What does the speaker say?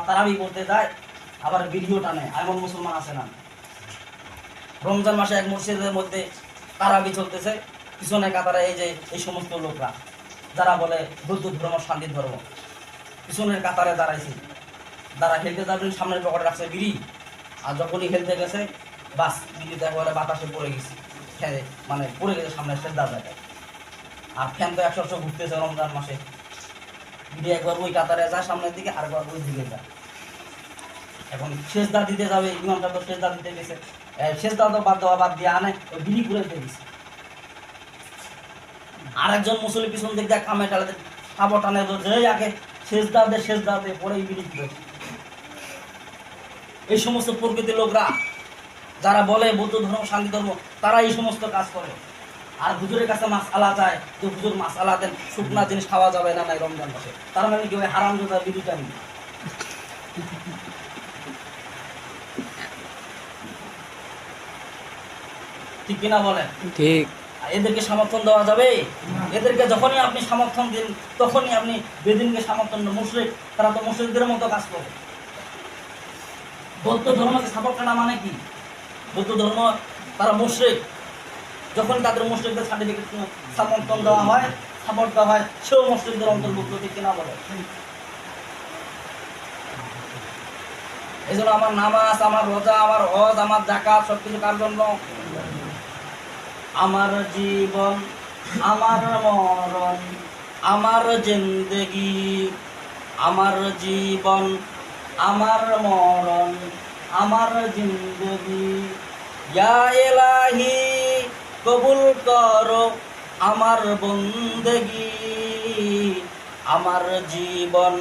তারাবি করতে যায়, আবার ভিডিও টানে, এমন মুসলমান আছে না? রমজান মাসে এক মসজিদের মধ্যে তারাবি চলতেছে, পিছনে কাতারে এই সমস্ত লোকরা যারা বলে বৌদ্ধ ধর্ম শান্তির ধর্ম, পিছনের কাতারে দাঁড়াইছে, যারা খেলতে যাবেন সামনের পকেটে রাখছে বিড়ি, আর যখনই খেলতে গেছে বাস বিড়িতে একবারে বাতাসে পড়ে গেছে, মানে পড়ে গেছে সামনে সেদ্ধা জায়গায়। আর ফ্যান তো 100 ঘুরতেছে রমজান মাসে, বিড়ি একবার ওই কাতারে যায় সামনের দিকে, আরেকবার ওই দিকে যায়। এখন সেজদা দিতে যাবে, ইমামটা তো সেজদা দিতে গেছে, সেজদা তো বাদ দিয়ে আনে ওই বিড়ি ঘুরাইতে গেছে। আরেকজন মুসলিম পিছন দিক দিয়ে কামে টালে সাবর টানে ধরছে, এই আগে সেজদা দে পরেই বিড়ি ঘুরেছে। এই সমস্ত প্রকৃতির লোকরা যারা বলে বৌদ্ধ ধর্ম শান্তি ধর্ম, তারা এই সমস্ত কাজ করে। আর হুজুরের কাছে মাছ আলা যায়, তো হুজুর মাছ আলা দেন, শুকনা জিনিস খাওয়া যাবে না নাই রমজান মাসে, তার মানে কি ওই হারাম রোজা বিড়িটা নেই। ঠিক কিনা বলেন? ঠিক। এদেরকে সমর্থন দেওয়া যাবে? এদেরকে যখনই আপনি সমর্থন দিন, তখনই আপনি বেদিনকে সমর্থন দেন। মুশরিক, তারা তো মুশরিকদের মতো কাজ করে। বৌদ্ধ ধর্মকে সাপোর্ট করা মানে কি? বৌদ্ধ ধর্ম তারা মুশরিক, যখন তাদের মুশরিকদের সার্টিফিকেট সমর্থন দেওয়া হয়, সাপোর্ট দেওয়া হয়, সেও মুশরিকদের অন্তর্ভুক্ত। ঠিক কিনা বলে? এই জন্য আমার নামাজ, আমার রোজা, আমার হজ, আমার যাকাত সবকিছু কার জন্য? আমার জীবন, আমার মরণ, আমার জিন্দেগি, আমার জীবন, আমার মরণ, আমার জিন্দেগি, ইয়া ইলাহি কবুল করো আমার বন্দেগি, আমার জীবন,